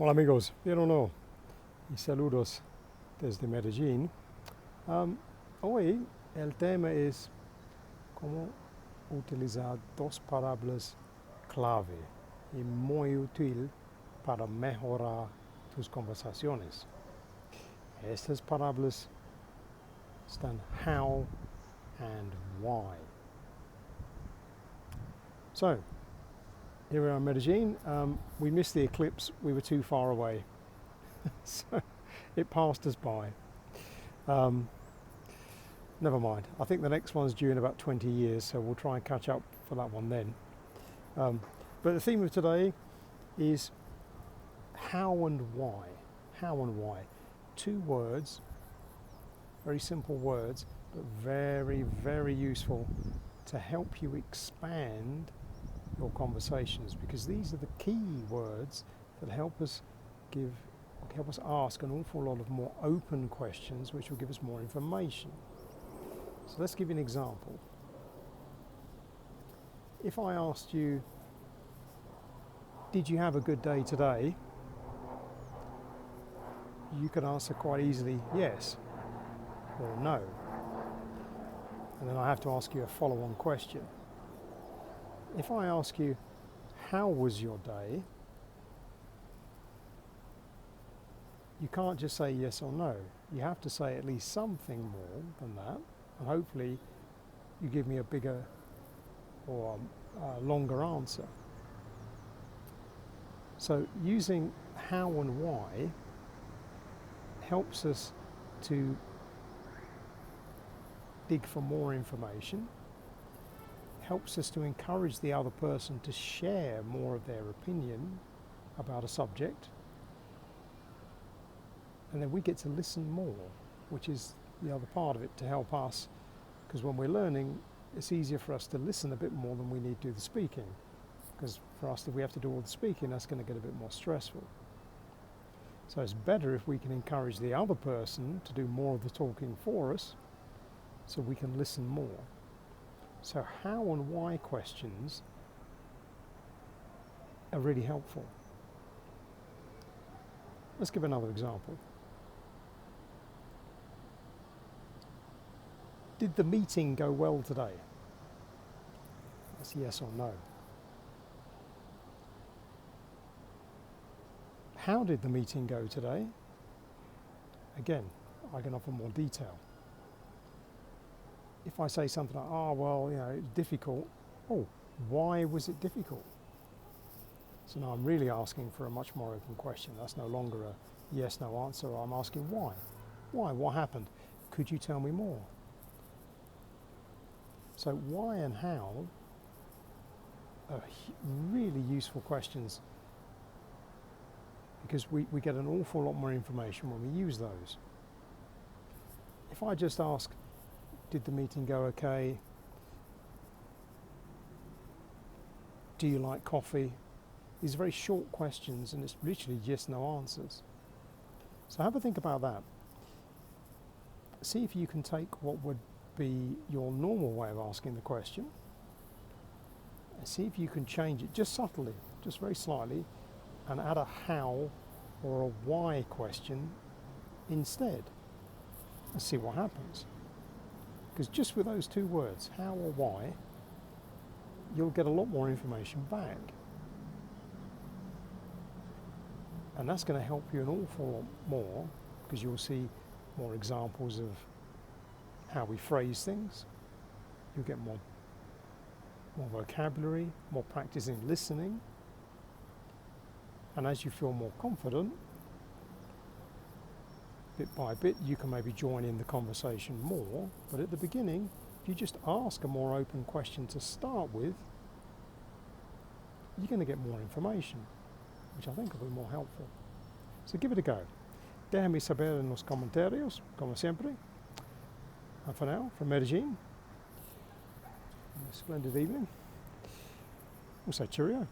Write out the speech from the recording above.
Hola amigos, bien o no, y saludos desde Medellín. Hoy el tema es cómo utilizar dos palabras clave y muy útil para mejorar tus conversaciones. Estas palabras están how and why. So, here we are in Medellin. We missed the eclipse, we were too far away. So it passed us by. Never mind. I think the next one's due in about 20 years, so we'll try and catch up for that one then. But the theme of today is how and why. How and why. Two words, very simple words, but very, very useful to help you expand your conversations, because these are the key words that help us ask an awful lot of more open questions, which will give us more information. So let's give you an example. If I asked you, did you have a good day today? You could answer quite easily yes or no. And then I have to ask you a follow-on question. If I ask you, how was your day? You can't just say yes or no. You have to say at least something more than that, and hopefully you give me a bigger or a longer answer. So using how and why helps us to dig for more information, helps us to encourage the other person to share more of their opinion about a subject, and then we get to listen more, which is the other part of it to help us, because when we're learning, it's easier for us to listen a bit more than we need to do the speaking, because for us, if we have to do all the speaking, that's going to get a bit more stressful. So it's better if we can encourage the other person to do more of the talking for us, so we can listen more. So how and why questions are really helpful. Let's give another example. Did the meeting go well today? That's yes or no. How did the meeting go today? Again, I can offer more detail. If I say something like, it's difficult. Oh, why was it difficult? So now I'm really asking for a much more open question. That's no longer a yes, no answer. I'm asking why. Why? What happened? Could you tell me more? So why and how are really useful questions, because we get an awful lot more information when we use those. If I just ask, did the meeting go okay? Do you like coffee? These are very short questions, and it's literally yes, no answers. So have a think about that. See if you can take what would be your normal way of asking the question, and see if you can change it just subtly, just very slightly, and add a how or a why question instead, and see what happens. Because just with those two words, how or why, you'll get a lot more information back. And that's going to help you an awful lot more, because you'll see more examples of how we phrase things. You'll get more vocabulary, more practice in listening. And as you feel more confident, bit by bit, you can maybe join in the conversation more. But at the beginning, if you just ask a more open question to start with, you're going to get more information, which I think will be more helpful. So give it a go. Déjame saber en los comentarios, como siempre. And for now, from Medellin, a splendid evening. We'll say cheerio.